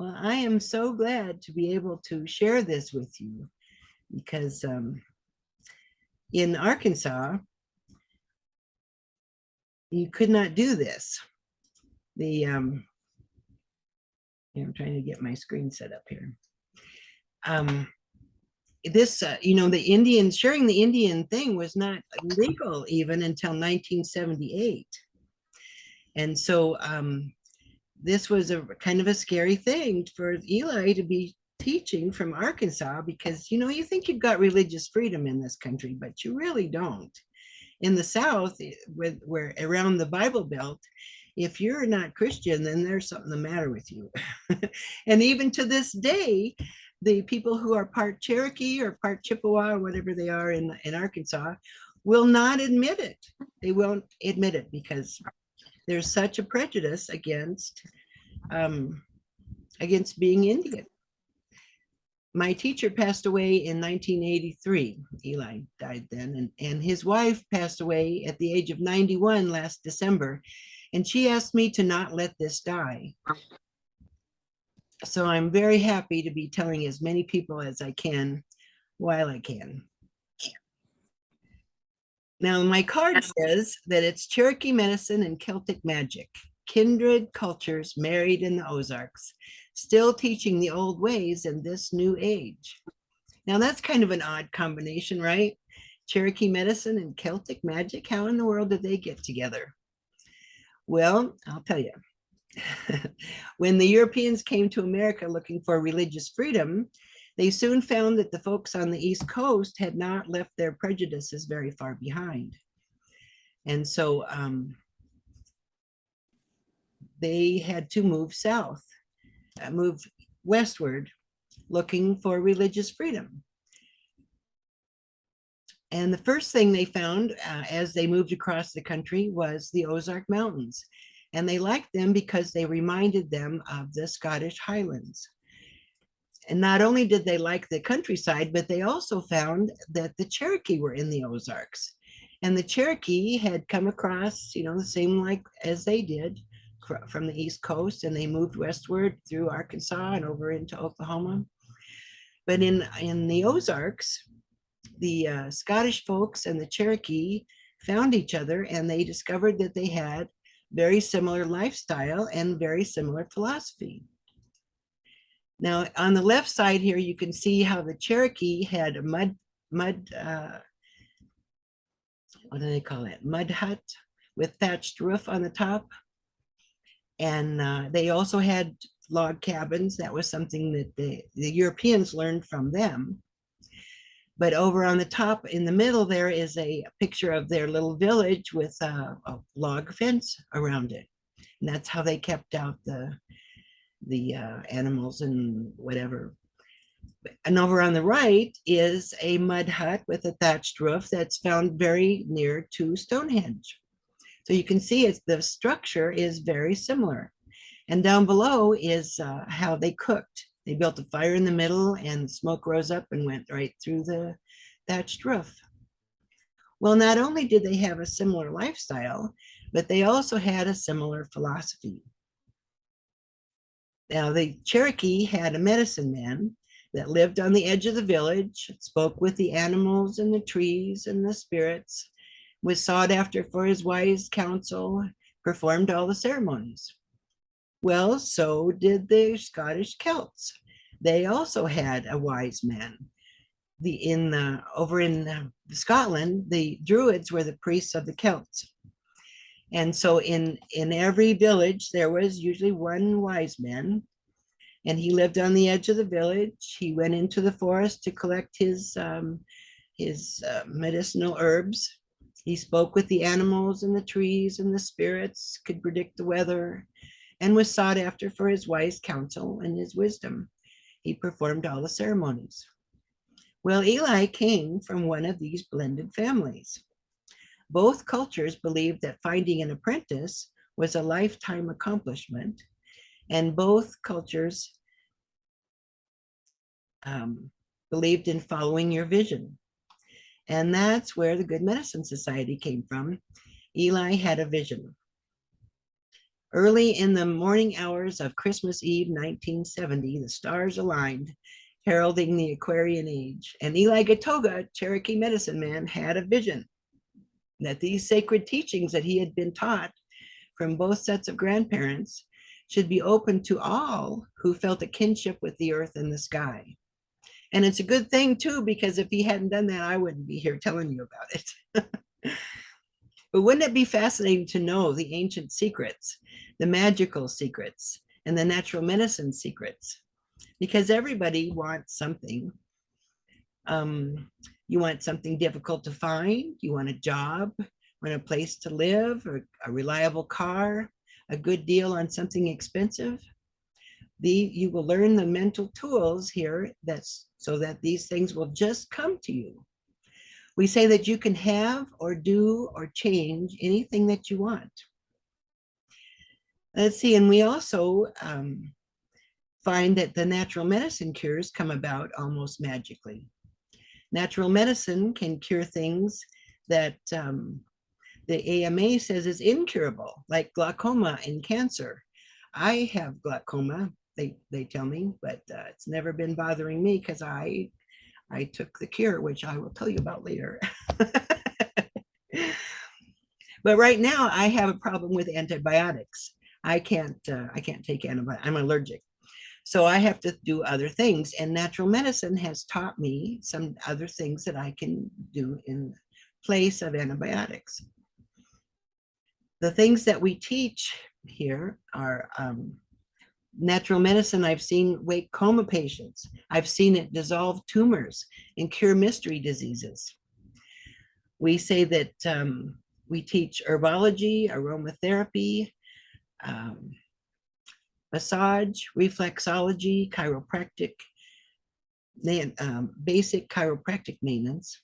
Well, I am so glad to be able to share this with you because in Arkansas, you could not do this. I'm trying to get my screen set up here. The Indian, sharing the Indian thing was not legal even until 1978. And so this was a kind of a scary thing for Eli to be teaching from Arkansas because, you think you've got religious freedom in this country, but you really don't. In the South, where around the Bible Belt, if you're not Christian, then there's something the matter with you. And even to this day, the people who are part Cherokee or part Chippewa or whatever they are in Arkansas will not admit it. They won't admit it because there's such a prejudice against being Indian. My teacher passed away in 1983. Eli died then, and his wife passed away at the age of 91 last December. And she asked me to not let this die. So I'm very happy to be telling as many people as I can while I can. Now, my card says that it's Cherokee medicine and Celtic magic, kindred cultures married in the Ozarks, still teaching the old ways in this new age. Now, that's kind of an odd combination, right? Cherokee medicine and Celtic magic. How in the world did they get together? Well, I'll tell you. When the Europeans came to America looking for religious freedom, they soon found that the folks on the East Coast had not left their prejudices very far behind. And so they had to move south, move westward, looking for religious freedom. And the first thing they found as they moved across the country was the Ozark Mountains. And they liked them because they reminded them of the Scottish Highlands. And not only did they like the countryside, but they also found that the Cherokee were in the Ozarks. And the Cherokee had come across, the same like as they did from the East Coast, and they moved westward through Arkansas and over into Oklahoma. But in the Ozarks, the Scottish folks and the Cherokee found each other, and they discovered that they had very similar lifestyle and very similar philosophy. Now, on the left side here, you can see how the Cherokee had a mud what do they call it? Mud hut with thatched roof on the top. And they also had log cabins. That was something that the Europeans learned from them. But over on the top in the middle, there is a picture of their little village with a log fence around it. And that's how they kept out the animals and whatever. And over on the right is a mud hut with a thatched roof that's found very near to Stonehenge. So you can see the structure is very similar. And down below is how they cooked. They built a fire in the middle and smoke rose up and went right through the thatched roof. Well, not only did they have a similar lifestyle, but they also had a similar philosophy. Now, the Cherokee had a medicine man that lived on the edge of the village, spoke with the animals and the trees and the spirits, was sought after for his wise counsel, performed all the ceremonies. Well, so did the Scottish Celts. They also had a wise man. Over in Scotland, the Druids were the priests of the Celts. And so in every village, there was usually one wise man, and he lived on the edge of the village. He went into the forest to collect his medicinal herbs. He spoke with the animals and the trees and the spirits, could predict the weather, and was sought after for his wise counsel and his wisdom. He performed all the ceremonies. Well, Eli came from one of these blended families. Both cultures believed that finding an apprentice was a lifetime accomplishment, and both cultures believed in following your vision. And that's where the Good Medicine Society came from. Eli had a vision. Early in the morning hours of Christmas Eve, 1970, the stars aligned, heralding the Aquarian age. And Eli Gatoga, Cherokee medicine man, had a vision that these sacred teachings that he had been taught from both sets of grandparents should be open to all who felt a kinship with the earth and the sky. And it's a good thing too, because if he hadn't done that, I wouldn't be here telling you about it. But wouldn't it be fascinating to know the ancient secrets, the magical secrets, and the natural medicine secrets? Because everybody wants something. You want something difficult to find, you want a job, want a place to live, or a reliable car, a good deal on something expensive. You will learn the mental tools here that's so that these things will just come to you. We say that you can have or do or change anything that you want. Let's see, and we also find that the natural medicine cures come about almost magically. Natural medicine can cure things that the AMA says is incurable, like glaucoma and cancer. I have glaucoma, they tell me, but it's never been bothering me because I took the cure, which I will tell you about later. But right now I have a problem with antibiotics. I can't take antibiotics. I'm allergic. So I have to do other things. And natural medicine has taught me some other things that I can do in place of antibiotics. The things that we teach here are natural medicine. I've seen wake coma patients. I've seen it dissolve tumors and cure mystery diseases. We say that we teach herbology, aromatherapy, massage, reflexology, chiropractic, basic chiropractic maintenance,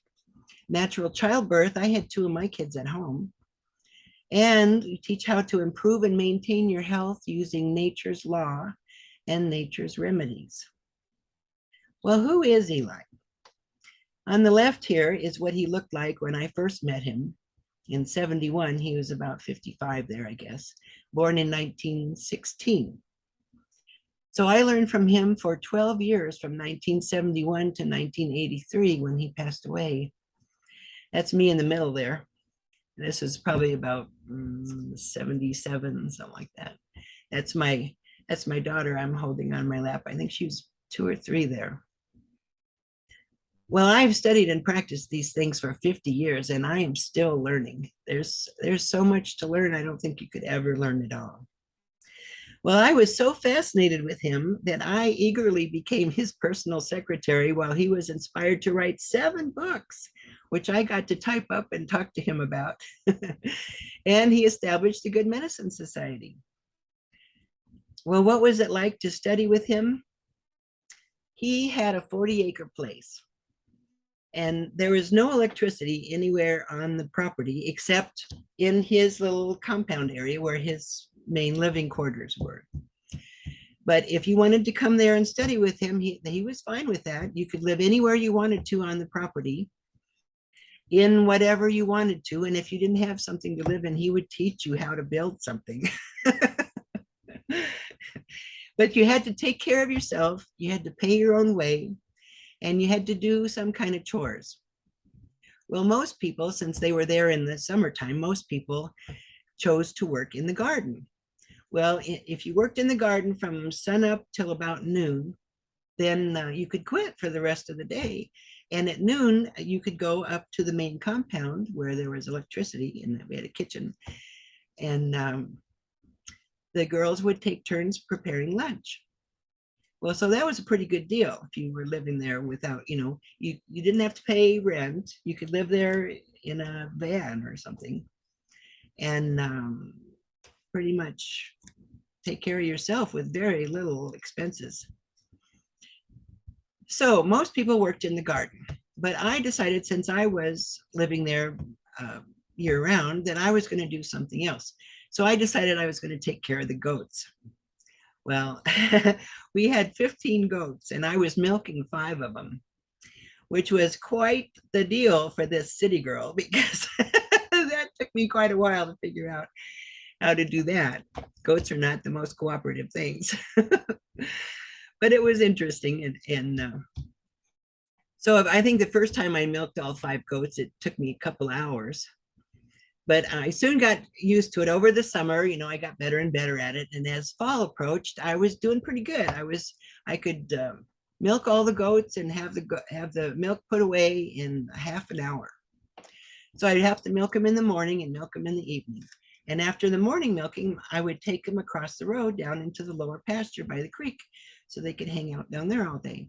natural childbirth. I had 2 of my kids at home. And you teach how to improve and maintain your health using nature's law and nature's remedies. Well, who is Eli? On the left here is what he looked like when I first met him in 71. He was about 55 there, I guess, born in 1916. So I learned from him for 12 years, from 1971 to 1983 when he passed away. That's me in the middle there. This is probably about 77, something like that. That's my daughter I'm holding on my lap. I think she was 2 or 3 there. Well, I've studied and practiced these things for 50 years, and I am still learning. There's so much to learn. I don't think you could ever learn it all. Well, I was so fascinated with him that I eagerly became his personal secretary while he was inspired to write 7 books, which I got to type up and talk to him about. And he established the Good Medicine Society. Well, what was it like to study with him? He had a 40-acre place, and there was no electricity anywhere on the property except in his little compound area where his main living quarters were. But if you wanted to come there and study with him, he was fine with that. You could live anywhere you wanted to on the property, in whatever you wanted to. And if you didn't have something to live in, he would teach you how to build something. But you had to take care of yourself. You had to pay your own way, and you had to do some kind of chores. Well, most people, since they were there in the summertime, most people chose to work in the garden. Well, if you worked in the garden from sun up till about noon, then you could quit for the rest of the day. And at noon, you could go up to the main compound where there was electricity, and we had a kitchen. And the girls would take turns preparing lunch. Well, so that was a pretty good deal if you were living there without, you didn't have to pay rent. You could live there in a van or something, and pretty much take care of yourself with very little expenses. So most people worked in the garden, but I decided, since I was living there year round, that I was going to do something else. So I decided I was going to take care of the goats. Well, we had 15 goats, and I was milking 5 of them, which was quite the deal for this city girl, because that took me quite a while to figure out. how to do that. Goats are not the most cooperative things. But it was interesting. And so I think the first time I milked all 5 goats, it took me a couple hours. But I soon got used to it over the summer. I got better and better at it. And as fall approached, I was doing pretty good. I could milk all the goats and have the milk put away in half an hour. So I'd have to milk them in the morning and milk them in the evening. And after the morning milking, I would take them across the road down into the lower pasture by the creek so they could hang out down there all day.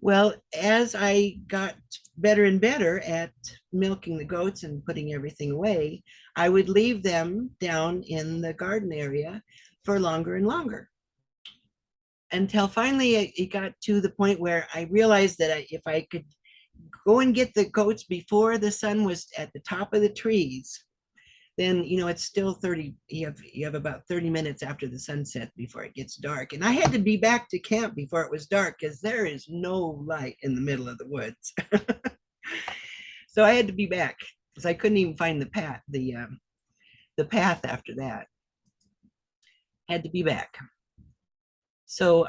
Well, as I got better and better at milking the goats and putting everything away, I would leave them down in the garden area for longer and longer, until finally it got to the point where I realized that if I could go and get the goats before the sun was at the top of the trees, then it's still 30, you have about 30 minutes after the sunset before it gets dark. And I had to be back to camp before it was dark because there is no light in the middle of the woods. So I had to be back because I couldn't even find the path after that. Had to be back. So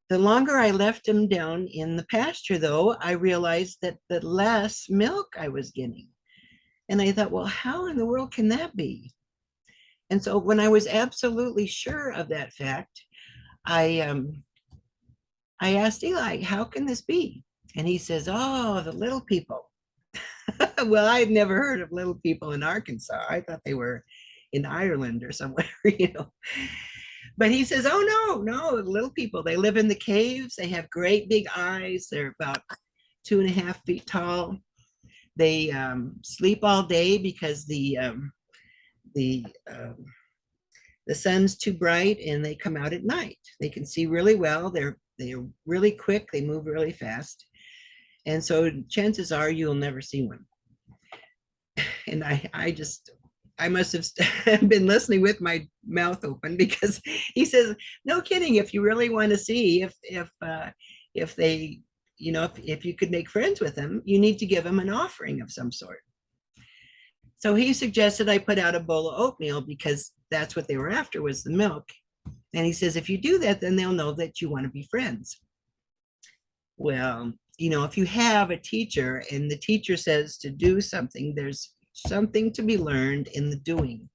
the longer I left them down in the pasture, though, I realized that the less milk I was getting. And I thought, well, how in the world can that be? And so when I was absolutely sure of that fact, I asked Eli, how can this be? And he says, oh, the little people. Well, I'd never heard of little people in Arkansas. I thought they were in Ireland or somewhere, But he says, oh, no, little people. They live in the caves. They have great big eyes. They're about 2.5 feet tall. They sleep all day because the sun's too bright, and they come out at night. They can see really well. They're really quick. They move really fast, and so chances are you'll never see one. And I must have been listening with my mouth open, because he says, no kidding, if you really want to see if they, if you could make friends with them, you need to give them an offering of some sort. So he suggested I put out a bowl of oatmeal, because that's what they were after, was the milk. And he says, if you do that, then they'll know that you want to be friends. Well, if you have a teacher and the teacher says to do something, there's something to be learned in the doing.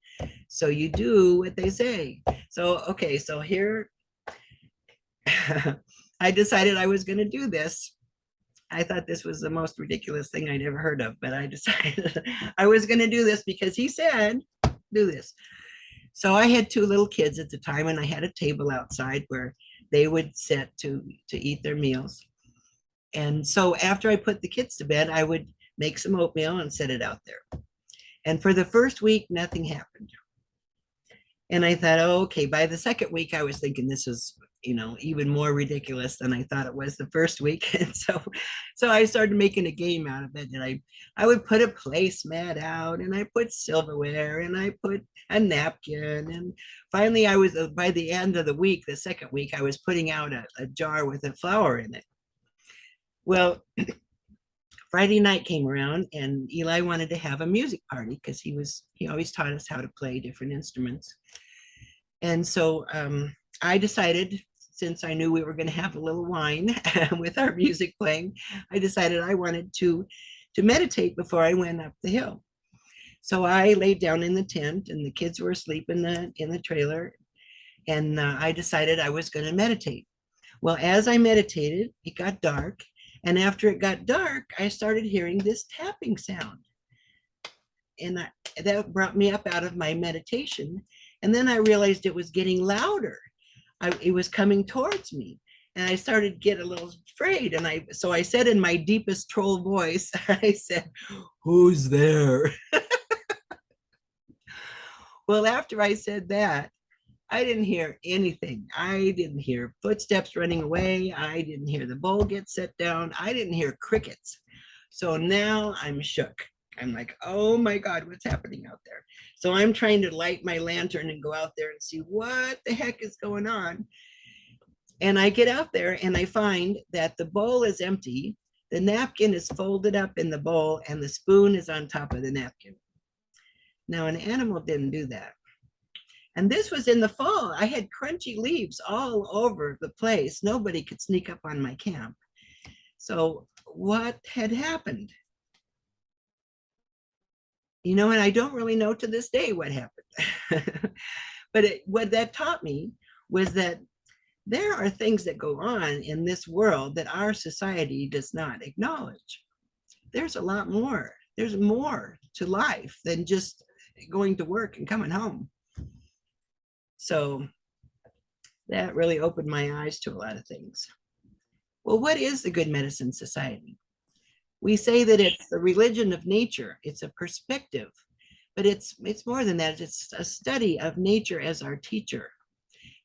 So you do what they say. So, okay, so here I decided I was going to do this. I thought this was the most ridiculous thing I'd ever heard of, but I decided I was going to do this because he said, do this. So I had 2 little kids at the time, and I had a table outside where they would sit to eat their meals. And so after I put the kids to bed, I would make some oatmeal and set it out there. And for the first week, nothing happened. And I thought, oh, okay, by the second week, I was thinking this was, even more ridiculous than I thought it was the first week. And so I started making a game out of it. And I would put a placemat out, and I put silverware, and I put a napkin. And finally, I was, by the end of the week, the second week, I was putting out a jar with a flower in it. Well, Friday night came around, and Eli wanted to have a music party because he always taught us how to play different instruments. And so I decided, since I knew we were going to have a little wine with our music playing, I decided I wanted to meditate before I went up the hill. So I laid down in the tent, and the kids were asleep in the trailer, and I decided I was going to meditate. Well, as I meditated, it got dark. And after it got dark, I started hearing this tapping sound. And that brought me up out of my meditation. And then I realized it was getting louder. It was coming towards me. And I started to get a little afraid. And so I said in my deepest troll voice, I said, "Who's there?" Well, after I said that, I didn't hear anything. I didn't hear footsteps running away. I didn't hear the bowl get set down. I didn't hear crickets. So now I'm shook. I'm like, oh my God, what's happening out there? So I'm trying to light my lantern and go out there and see what the heck is going on. And I get out there and I find that the bowl is empty. The napkin is folded up in the bowl, and the spoon is on top of the napkin. Now, an animal didn't do that. And this was in the fall. I had crunchy leaves all over the place. Nobody could sneak up on my camp. So what had happened? You know, and I don't really know to this day what happened. But what that taught me was that there are things that go on in this world that our society does not acknowledge. There's a lot more. There's more to life than just going to work and coming home. So that really opened my eyes to a lot of things. Well, what is the Good Medicine Society? We say that it's the religion of nature. It's a perspective, but it's more than that. It's a study of nature as our teacher.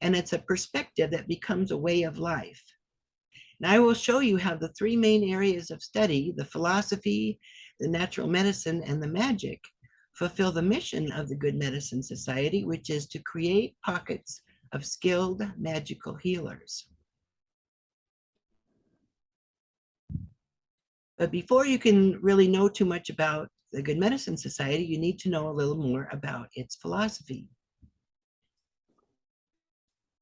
And it's a perspective that becomes a way of life. And I will show you how the three main areas of study, the philosophy, the natural medicine, and the magic, fulfill the mission of the Good Medicine Society, which is to create pockets of skilled magical healers. But before you can really know too much about the Good Medicine Society, you need to know a little more about its philosophy.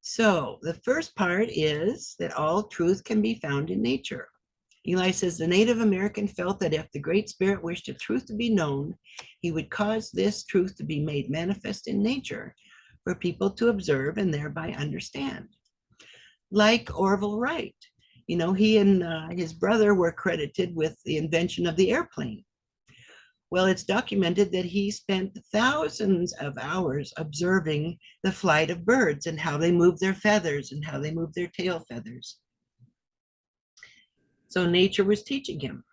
So the first part is that all truth can be found in nature. Eli says the Native American felt that if the Great Spirit wished a truth to be known, he would cause this truth to be made manifest in nature for people to observe and thereby understand. Like Orville Wright, you know, he and his brother were credited with the invention of the airplane. Well, it's documented that he spent thousands of hours observing the flight of birds and how they move their feathers and how they move their tail feathers. So nature was teaching him.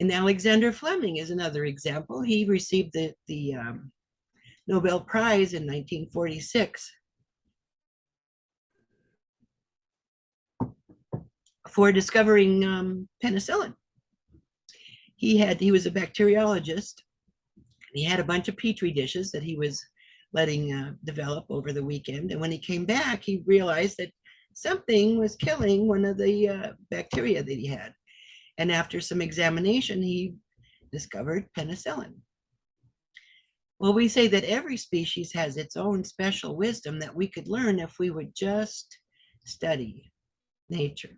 And Alexander Fleming is another example. He received the Nobel Prize in 1946 for discovering penicillin. He was a bacteriologist. He had a bunch of petri dishes that he was letting develop over the weekend. And when he came back, he realized that something was killing one of the bacteria that he had. And after some examination, he discovered penicillin. Well, we say that every species has its own special wisdom that we could learn if we would just study nature.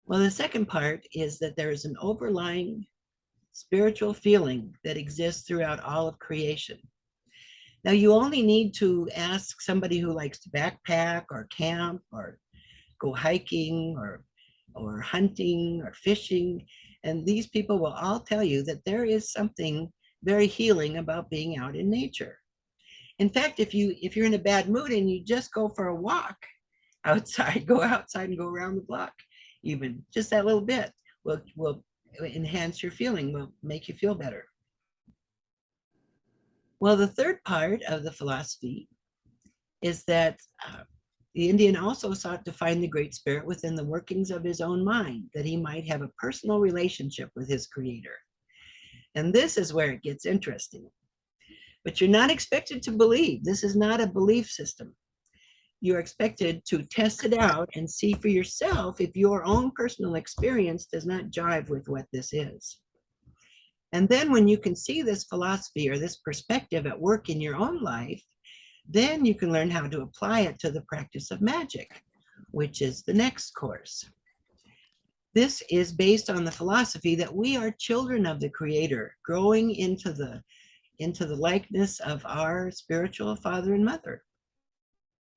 Well, the second part is that there is an overlying spiritual feeling that exists throughout all of creation. Now, you only need to ask somebody who likes to backpack or camp or go hiking or hunting or fishing, and these people will all tell you that there is something very healing about being out in nature. In fact, if you're in a bad mood and you just go for a walk outside, go outside and go around the block, even just that little bit will enhance your feeling, will make you feel better. Well, the third part of the philosophy is that the Indian also sought to find the Great Spirit within the workings of his own mind, that he might have a personal relationship with his creator. And this is where it gets interesting. But you're not expected to believe. This is not a belief system. You're expected to test it out and see for yourself if your own personal experience does not jive with what this is. And then when you can see this philosophy or this perspective at work in your own life, then you can learn how to apply it to the practice of magic, which is the next course. This is based on the philosophy that we are children of the Creator, growing into the likeness of our spiritual father and mother.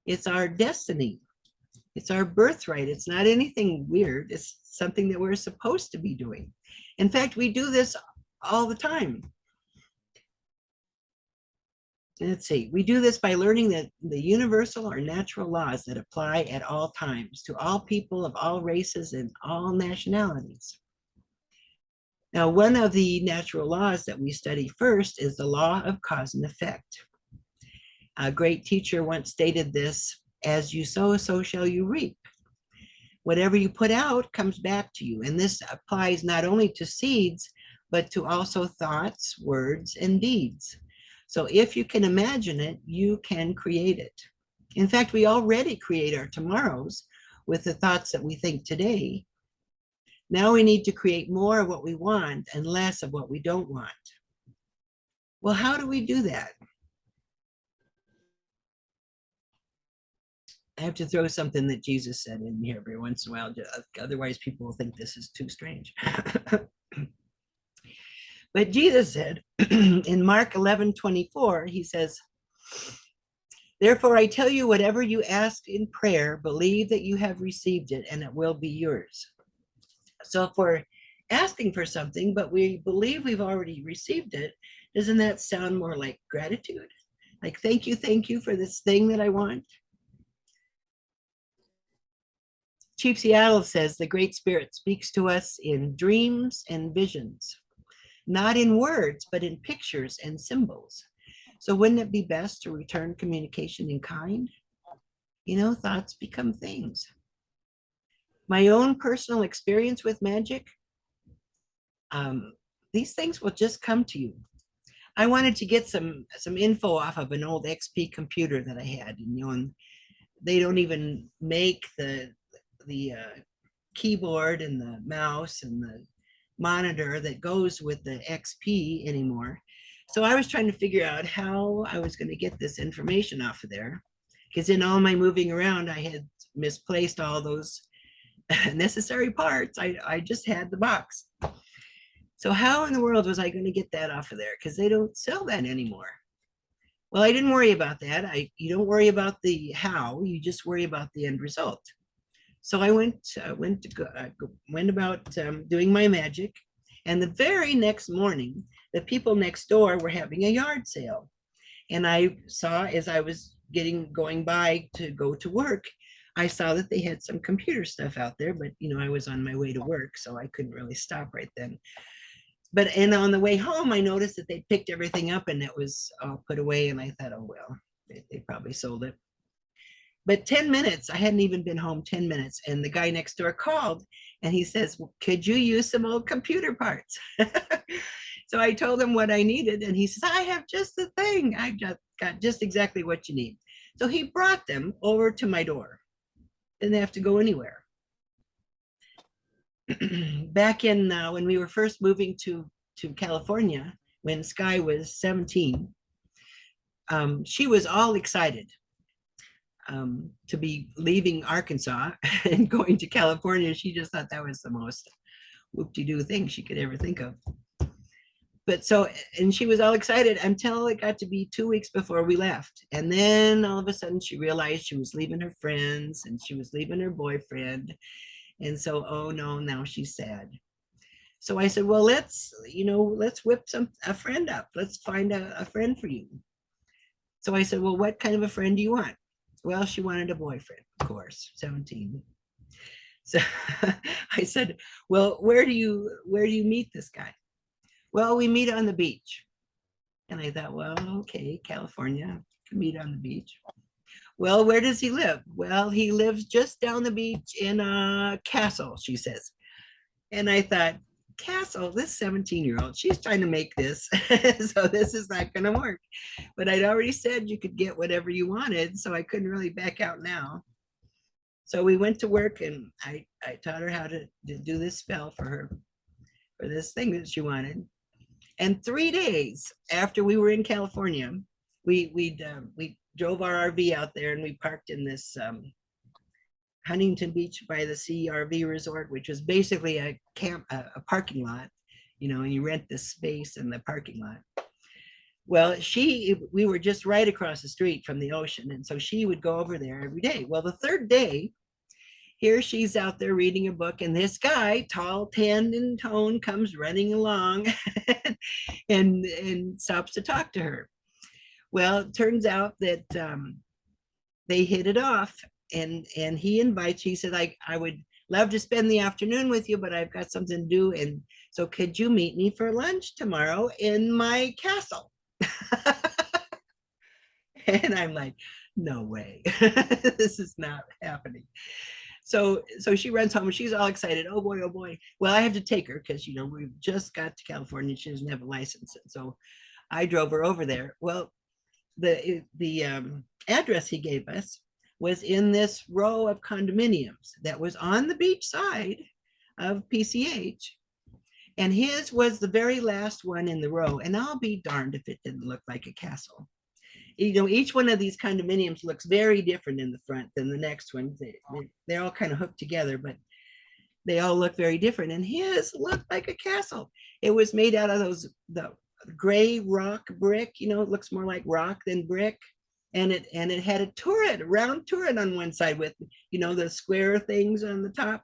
It's our destiny. It's our birthright. It's not anything weird. It's something that we're supposed to be doing. In fact, we do this all the time. Let's see, we do this by learning that the universal or natural laws that apply at all times to all people of all races and all nationalities. Now, one of the natural laws that we study first is the law of cause and effect. A great teacher once stated this: as you sow, so shall you reap. Whatever you put out comes back to you. And this applies not only to seeds, but to also thoughts, words, and deeds. So if you can imagine it, you can create it. In fact, we already create our tomorrows with the thoughts that we think today. Now we need to create more of what we want and less of what we don't want. Well, how do we do that? I have to throw something that Jesus said in here every once in a while. Otherwise, people will think this is too strange. But Jesus said in Mark 11:24, he says, therefore, I tell you, whatever you ask in prayer, believe that you have received it and it will be yours. So if we're asking for something, but we believe we've already received it, doesn't that sound more like gratitude? Like, thank you for this thing that I want. Chief Seattle says the Great Spirit speaks to us in dreams and visions, not in words, but in pictures and symbols. So wouldn't it be best to return communication in kind? You know, thoughts become things. My own personal experience with magic, these things will just come to you. I wanted to get some info off of an old XP computer that I had, and they don't even make the keyboard and the mouse and the monitor that goes with the XP anymore. So I was trying to figure out how I was going to get this information off of there, because in all my moving around, I had misplaced all those necessary parts. I just had the box. So how in the world was I going to get that off of there? Because they don't sell that anymore. Well, I didn't worry about that. You don't worry about the how, you just worry about the end result. So I went about doing my magic, and the very next morning, the people next door were having a yard sale, and I saw as I was going by to go to work, I saw that they had some computer stuff out there, but I was on my way to work, so I couldn't really stop right then. And on the way home, I noticed that they picked everything up and it was all put away, and I thought, oh well, they probably sold it. But 10 minutes, I hadn't even been home 10 minutes, and the guy next door called and he says, well, could you use some old computer parts? So I told him what I needed, and he says, I have just the thing. I just got just exactly what you need. So he brought them over to my door. Didn't have to go anywhere. Back in when we were first moving to California, when Sky was 17, she was all excited to be leaving Arkansas and going to California. She just thought that was the most whoop-de-doo thing she could ever think of. But and she was all excited until it got to be 2 weeks before we left. And then all of a sudden she realized she was leaving her friends and she was leaving her boyfriend. And so, oh no, now she's sad. So I said, well, let's whip a friend up. Let's find a friend for you. So I said, well, what kind of a friend do you want? Well, she wanted a boyfriend, of course, 17. So I said, well, where do you meet this guy? Well, we meet on the beach. And I thought, well, okay, California, can meet on the beach. Well, where does he live? Well, he lives just down the beach in a castle, she says. And I thought, castle, this 17-year-old, she's trying to make this. So this is not going to work. But I'd already said you could get whatever you wanted, so I couldn't really back out now. So we went to work, and I taught her how to do this spell for her, for this thing that she wanted. And 3 days after we were in California, we drove our RV out there, and we parked in this Huntington Beach by the Sea RV resort, which was basically a parking lot, and you rent this space in the parking lot. Well, we were just right across the street from the ocean, and so she would go over there every day. Well, the third day, here she's out there reading a book, and this guy, tall, tanned in tone, comes running along and stops to talk to her. Well, it turns out that they hit it off, and he said, I would love to spend the afternoon with you, but I've got something to do, and so could you meet me for lunch tomorrow in my castle? And I'm like, no way. This is not happening. So she runs home, and she's all excited. Oh boy, oh boy. Well, I have to take her because we've just got to California. She doesn't have a license. And so I drove her over there. Well, the address he gave us was in this row of condominiums that was on the beach side of PCH. And his was the very last one in the row. And I'll be darned if it didn't look like a castle. You know, each one of these condominiums looks very different in the front than the next one. They're all kind of hooked together, but they all look very different. And his looked like a castle. It was made out of the gray rock brick. You know, it looks more like rock than brick. And it had a turret, a round turret on one side with, you know, the square things on the top.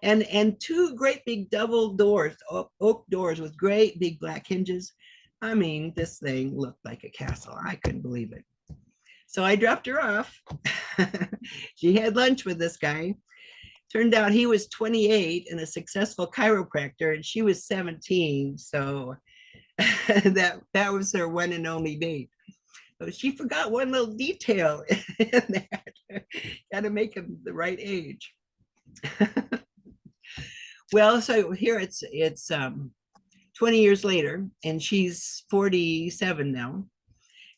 And two great big double doors, oak doors with great big black hinges. I mean, this thing looked like a castle. I couldn't believe it. So I dropped her off. She had lunch with this guy. Turned out he was 28 and a successful chiropractor, and she was 17. So that was her one and only date. But she forgot one little detail in that. Got to make him the right age. Well, so here it's 20 years later, and she's 47 now.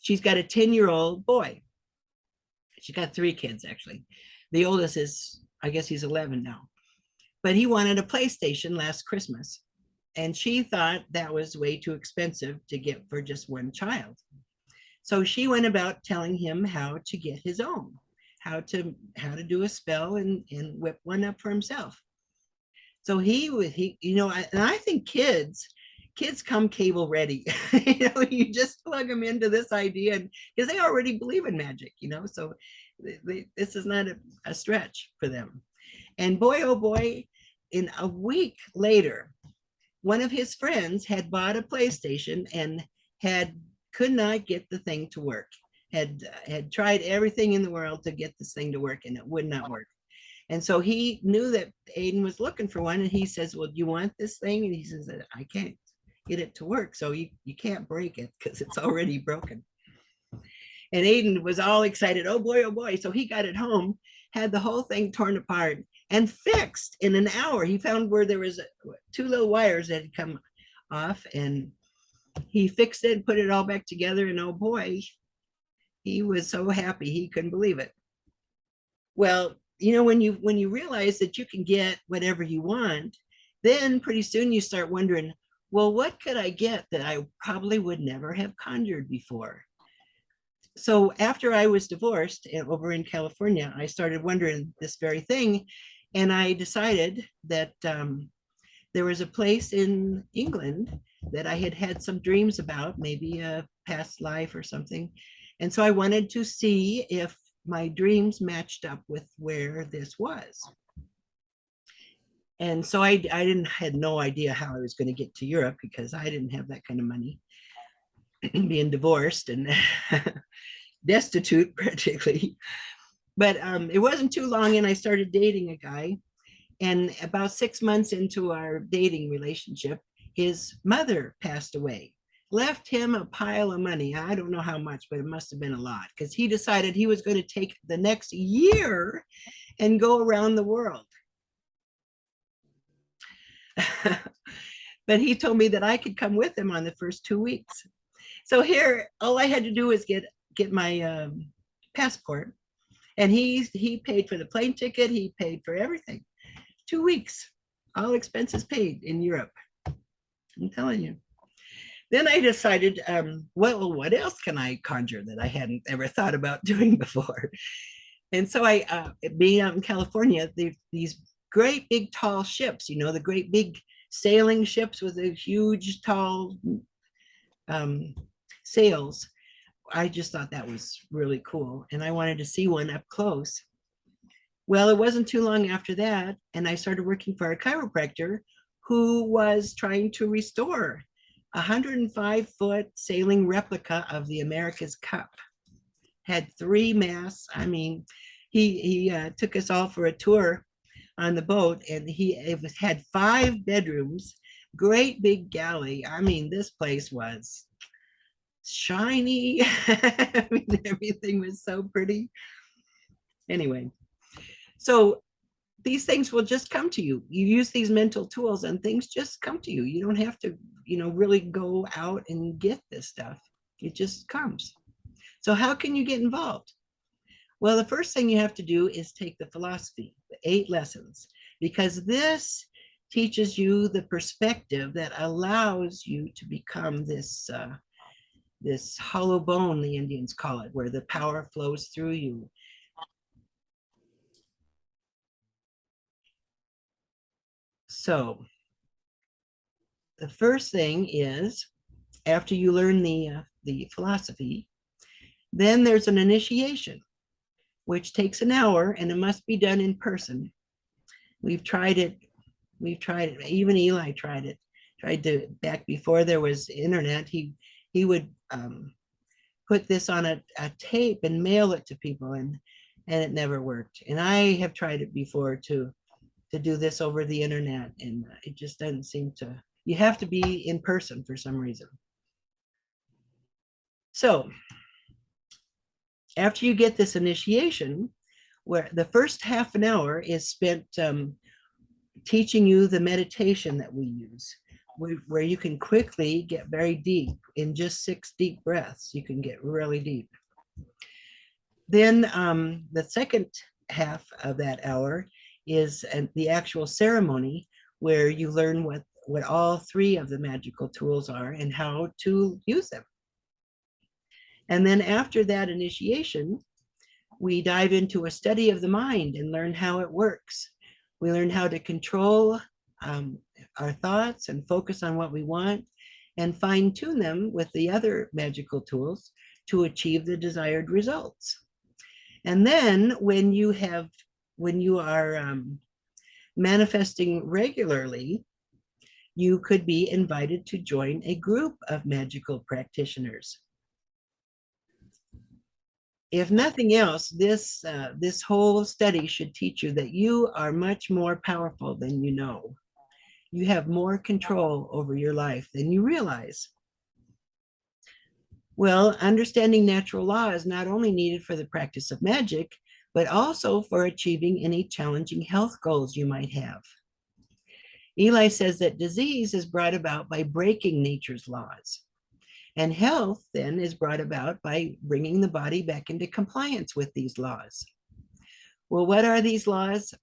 She's got a 10-year-old boy. She's got 3 kids, actually. The oldest is, I guess he's 11 now. But he wanted a PlayStation last Christmas. And she thought that was way too expensive to get for just one child. So she went about telling him how to get his own, how to do a spell and whip one up for himself. So he you know, and I think kids come cable ready. You know, you just plug them into this idea, because they already believe in magic, you know, so this is not a stretch for them. And boy, oh boy, in a week later, one of his friends had bought a PlayStation and could not get the thing to work. Had tried everything in the world to get this thing to work, and it would not work. And so he knew that Aiden was looking for one, and he says, well, do you want this thing? And he says, I can't get it to work, so you can't break it because it's already broken. And Aiden was all excited. Oh boy, oh boy. So he got it home, had the whole thing torn apart and fixed in an hour. He found where there was 2 little wires that had come off, and he fixed it, put it all back together. And oh boy, he was so happy he couldn't believe it. Well, you know, when you realize that you can get whatever you want, then pretty soon you start wondering, well, what could I get that I probably would never have conjured before? So after I was divorced over in California, I started wondering this very thing. And I decided that there was a place in England that I had had some dreams about, maybe a past life or something. And so I wanted to see if my dreams matched up with where this was. And so I had no idea how I was going to get to Europe, because I didn't have that kind of money, being divorced and destitute practically. But it wasn't too long, and I started dating a guy. And about 6 months into our dating relationship, his mother passed away, left him a pile of money. I don't know how much, but it must have been a lot, because he decided he was going to take the next year and go around the world. But he told me that I could come with him on the first 2 weeks. So here, all I had to do was get my passport, and he paid for the plane ticket. He paid for everything. 2 weeks, all expenses paid in Europe. I'm telling you. Then I decided, well, what else can I conjure that I hadn't ever thought about doing before? And so being out in California, these great big tall ships, you know, the great big sailing ships with the huge tall sails. I just thought that was really cool, and I wanted to see one up close. Well, it wasn't too long after that, and I started working for a chiropractor who was trying to restore a 105-foot sailing replica of the America's Cup. Had 3 masts. I mean, he took us all for a tour on the boat, and had 5 bedrooms, great big galley. I mean, this place was shiny. I mean, everything was so pretty. Anyway, so these things will just come to you. You use these mental tools and things just come to you. You don't have to, you know, really go out and get this stuff. It just comes. So how can you get involved? Well, the first thing you have to do is take the philosophy, the 8 lessons, because this teaches you the perspective that allows you to become this hollow bone, the Indians call it, where the power flows through you. So the first thing is, after you learn the philosophy, then there's an initiation, which takes an hour, and it must be done in person. We've tried it. We've tried it. Even Eli tried it. Tried to, back before there was internet. He would put this on a tape and mail it to people, and it never worked. And I have tried it before to do this over the internet, and it just doesn't seem to. You have to be in person for some reason. So after you get this initiation, where the first half an hour is spent teaching you the meditation that we use, where you can quickly get very deep. In just 6 deep breaths, you can get really deep. Then the second half of that hour is the actual ceremony, where you learn what all 3 of the magical tools are and how to use them. And then after that initiation, we dive into a study of the mind and learn how it works. We learn how to control our thoughts and focus on what we want, and fine tune them with the other magical tools to achieve the desired results. And then when you are manifesting regularly, you could be invited to join a group of magical practitioners. If nothing else, this whole study should teach you that you are much more powerful than you know. You have more control over your life than you realize. Well, understanding natural law is not only needed for the practice of magic, but also for achieving any challenging health goals you might have. Eli says that disease is brought about by breaking nature's laws. And health then is brought about by bringing the body back into compliance with these laws. Well, what are these laws?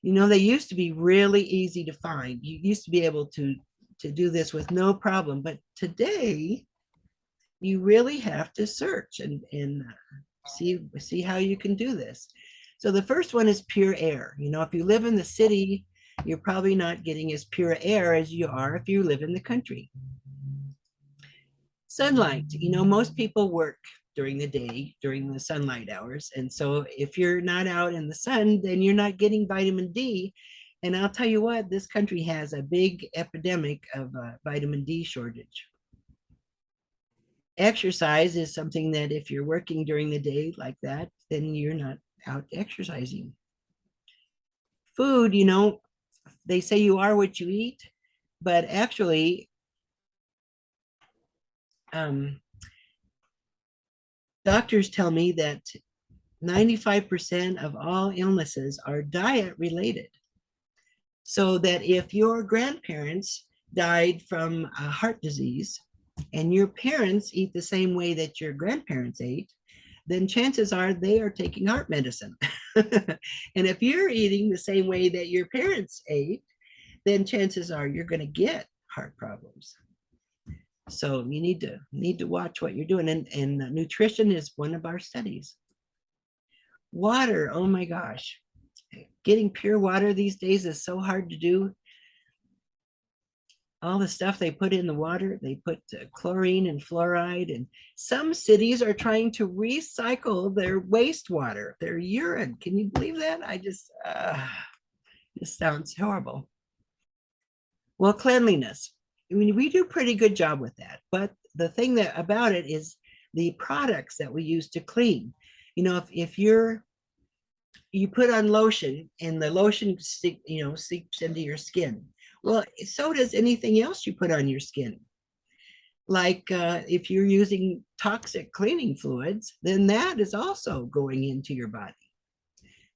You know, they used to be really easy to find. You used to be able to do this with no problem. But today, you really have to search and see how you can do this. So the first one is pure air. You know, if you live in the city, you're probably not getting as pure air as you are if you live in the country. Sunlight. You know, most people work during the day, during the sunlight hours. And so if you're not out in the sun, then you're not getting vitamin D. And I'll tell you what, this country has a big epidemic of vitamin D shortage. Exercise is something that if you're working during the day like that, then you're not out exercising. Food, you know, they say you are what you eat, but actually, doctors tell me that 95% of all illnesses are diet related. So that if your grandparents died from a heart disease and your parents eat the same way that your grandparents ate, then chances are they are taking heart medicine. And if you're eating the same way that your parents ate, then chances are you're going to get heart problems. So you need to watch what you're doing. And nutrition is one of our studies. Water, oh my gosh. Getting pure water these days is so hard to do. All the stuff they put in the water, they put chlorine and fluoride, and some cities are trying to recycle their wastewater, their urine. Can you believe that? This sounds horrible. Well, cleanliness. I mean, we do a pretty good job with that, but the thing that about it is the products that we use to clean. You know, if you put on lotion and the lotion seeps into your skin, well, so does anything else you put on your skin. Like if you're using toxic cleaning fluids, then that is also going into your body.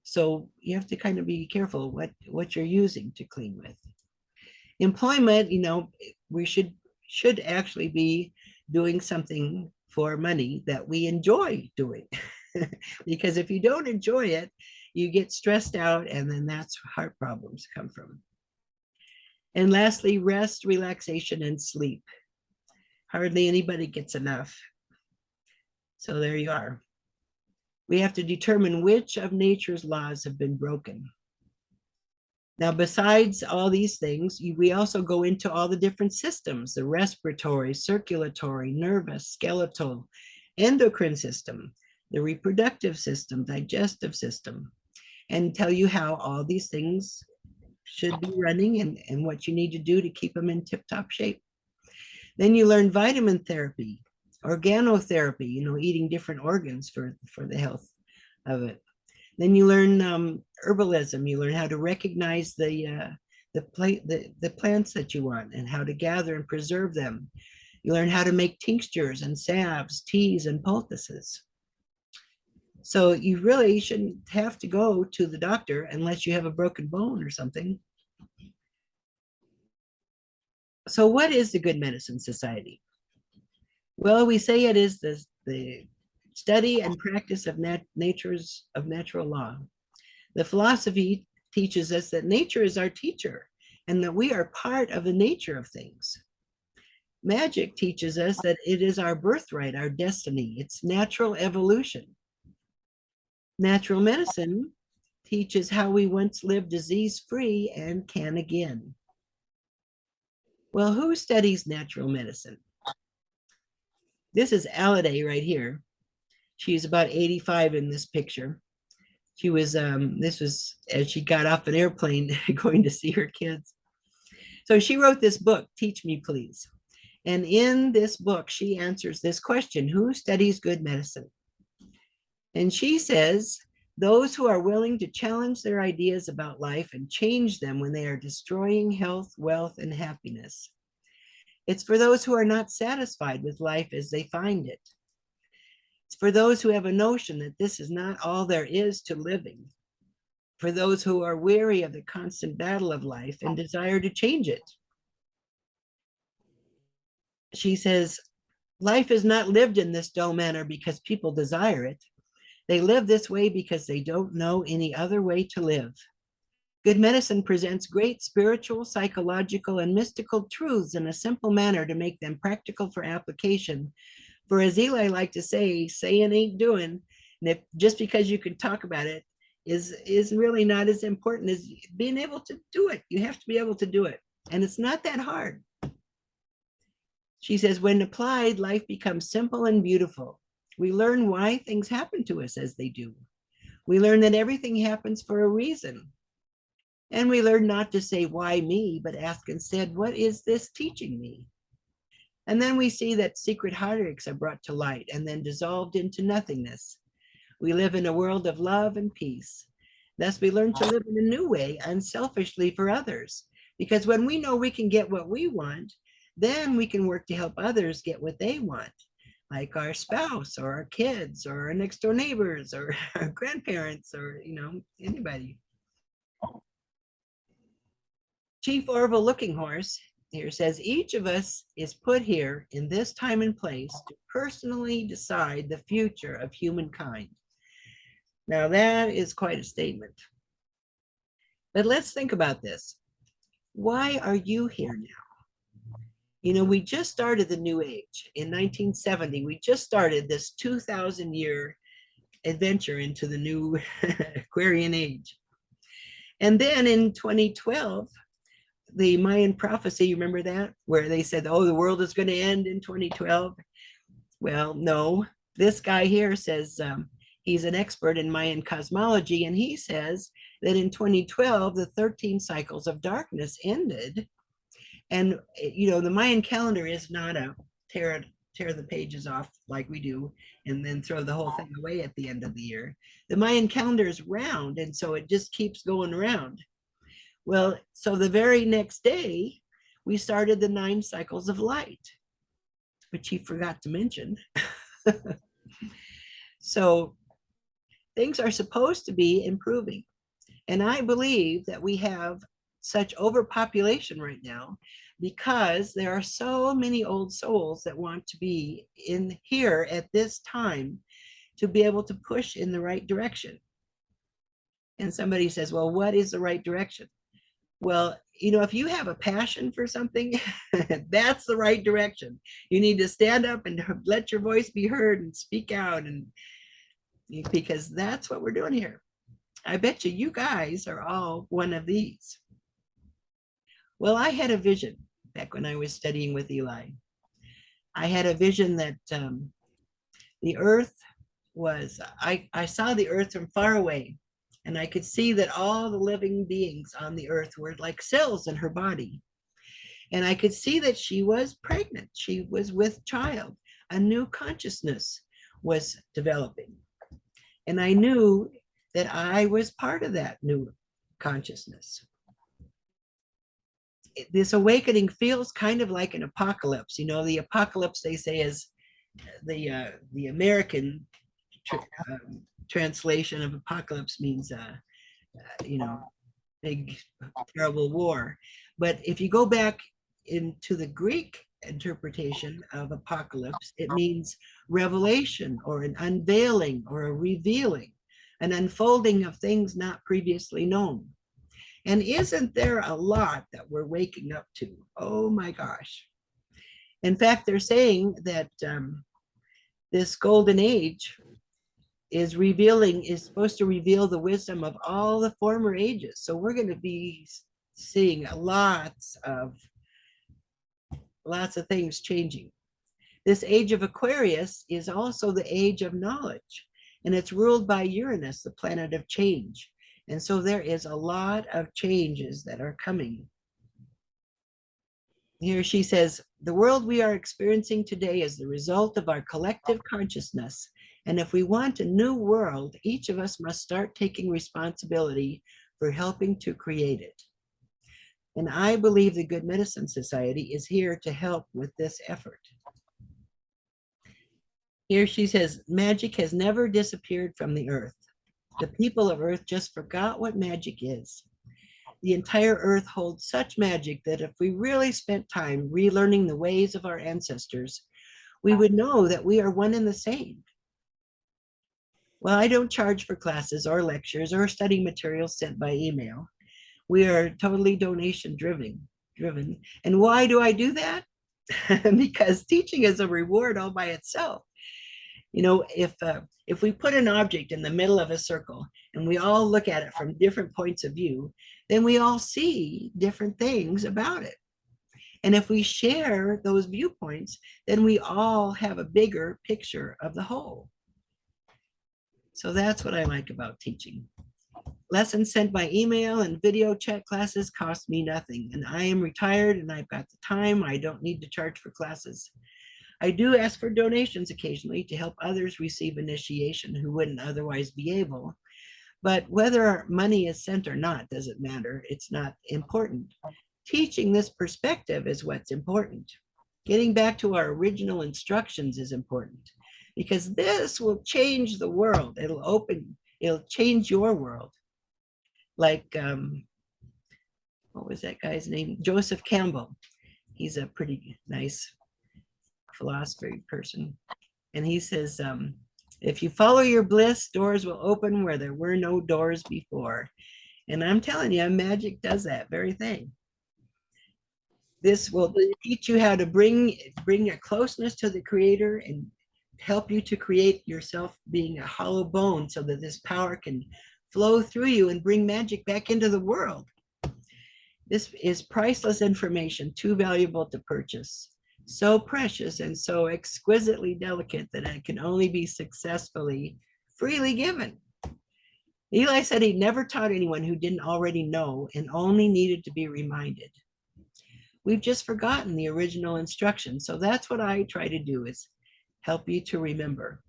So you have to kind of be careful what you're using to clean with. Employment, you know, we should actually be doing something for money that we enjoy doing. Because if you don't enjoy it, you get stressed out, and then that's where heart problems come from. And lastly, rest, relaxation, and sleep. Hardly anybody gets enough. So there you are. We have to determine which of nature's laws have been broken. Now, besides all these things, we also go into all the different systems, the respiratory, circulatory, nervous, skeletal, endocrine system, the reproductive system, digestive system, and tell you how all these things should be running and what you need to do to keep them in tip-top shape. Then you learn vitamin therapy, organotherapy, eating different organs for the health of it. Then you learn herbalism. You learn how to recognize the plants that you want and how to gather and preserve them. You learn how to make tinctures and salves, teas, and poultices. So you really shouldn't have to go to the doctor unless you have a broken bone or something. So what is the Good Medicine Society? Well, we say it is the study and practice of natural law. The philosophy teaches us that nature is our teacher and that we are part of the nature of things. Magic teaches us that it is our birthright, our destiny. It's natural evolution. Natural medicine teaches how we once lived disease-free and can again. Well, who studies natural medicine? This is Alliday right here. She's about 85 in this picture. She was, this was as she got off an airplane going to see her kids. So she wrote this book, Teach Me Please. And in this book, she answers this question: who studies good medicine? And she says, those who are willing to challenge their ideas about life and change them when they are destroying health, wealth, and happiness. It's for those who are not satisfied with life as they find it. It's for those who have a notion that this is not all there is to living. For those who are weary of the constant battle of life and desire to change it. She says, life is not lived in this dull manner because people desire it. They live this way because they don't know any other way to live. Good medicine presents great spiritual, psychological, and mystical truths in a simple manner to make them practical for application. For as Eli liked to say, saying ain't doing. And if just because you can talk about it is really not as important as being able to do it. You have to be able to do it. And it's not that hard. She says, when applied, life becomes simple and beautiful. We learn why things happen to us as they do. We learn that everything happens for a reason. And we learn not to say, why me, but ask instead, what is this teaching me? And then we see that secret heartaches are brought to light and then dissolved into nothingness. We live in a world of love and peace. Thus, we learn to live in a new way, unselfishly for others. Because when we know we can get what we want, then we can work to help others get what they want, like our spouse or our kids or our next door neighbors or our grandparents or, anybody. Chief Orville Looking Horse here says, each of us is put here in this time and place to personally decide the future of humankind. Now that is quite a statement. But let's think about this. Why are you here now? We just started the New Age. In 1970, we just started this 2,000-year adventure into the new Aquarian age. And then in 2012, the Mayan prophecy, you remember that? Where they said, oh, the world is going to end in 2012. Well, no, this guy here says he's an expert in Mayan cosmology, and he says that in 2012, the 13 cycles of darkness ended. And, the Mayan calendar is not a tear the pages off like we do and then throw the whole thing away at the end of the year. The Mayan calendar is round, and so it just keeps going around. Well, so the very next day, we started the 9 cycles of light, which he forgot to mention. So things are supposed to be improving. And I believe that we have such overpopulation right now because there are so many old souls that want to be in here at this time to be able to push in the right direction. And somebody says, well, what is the right direction? Well, if you have a passion for something, that's the right direction. You need to stand up and let your voice be heard and speak out, and because that's what we're doing here. I bet you guys are all one of these. Well, I had a vision back when I was studying with Eli. I had a vision that the earth I saw the earth from far away, and I could see that all the living beings on the earth were like cells in her body. And I could see that she was pregnant. She was with child. A new consciousness was developing. And I knew that I was part of that new consciousness. This awakening feels kind of like an apocalypse. The apocalypse, they say, is the American translation of apocalypse means big terrible war. But if you go back into the Greek interpretation of apocalypse, it means revelation or an unveiling or a revealing, an unfolding of things not previously known. And isn't there a lot that we're waking up to? Oh my gosh. In fact, they're saying that this golden age is supposed to reveal the wisdom of all the former ages. So we're going to be seeing lots of things changing. This age of Aquarius is also the age of knowledge, and it's ruled by Uranus, the planet of change. And so there is a lot of changes that are coming. Here she says, the world we are experiencing today is the result of our collective consciousness. And if we want a new world, each of us must start taking responsibility for helping to create it. And I believe the Good Medicine Society is here to help with this effort. Here she says, magic has never disappeared from the earth. The people of earth just forgot what magic is. The entire earth holds such magic that if we really spent time relearning the ways of our ancestors, we would know that we are one and the same. Well, I don't charge for classes or lectures or study materials sent by email. We are totally donation driven. And why do I do that? Because teaching is a reward all by itself. If we put an object in the middle of a circle and we all look at it from different points of view, then we all see different things about it. And if we share those viewpoints, then we all have a bigger picture of the whole. So that's what I like about teaching. Lessons sent by email and video chat classes cost me nothing. And I am retired and I've got the time. I don't need to charge for classes. I do ask for donations occasionally to help others receive initiation who wouldn't otherwise be able. But whether money is sent or not doesn't matter. It's not important. Teaching this perspective is what's important. Getting back to our original instructions is important because this will change the world. It'll change your world. Like, what was that guy's name? Joseph Campbell. He's a pretty nice philosophy person. And he says, if you follow your bliss, doors will open where there were no doors before. And I'm telling you, magic does that very thing. This will teach you how to bring a closeness to the creator and help you to create yourself being a hollow bone so that this power can flow through you and bring magic back into the world. This is priceless information, too valuable to purchase. So precious and so exquisitely delicate that it can only be successfully, freely given. Eli said he never taught anyone who didn't already know and only needed to be reminded. We've just forgotten the original instructions. So that's what I try to do, is help you to remember.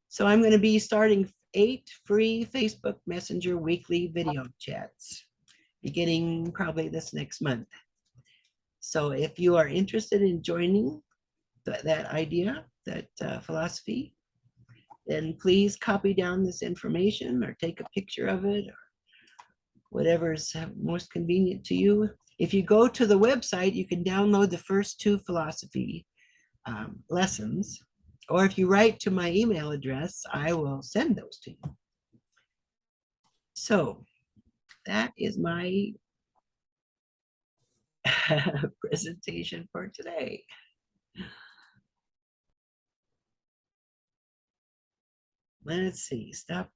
So I'm going to be starting 8 free Facebook Messenger weekly video chats, beginning probably this next month. So if you are interested in joining that idea, that philosophy, then please copy down this information or take a picture of it, or whatever is most convenient to you. If you go to the website, you can download the first 2 philosophy lessons, or if you write to my email address, I will send those to you. So that is my presentation for today. Let's see, stop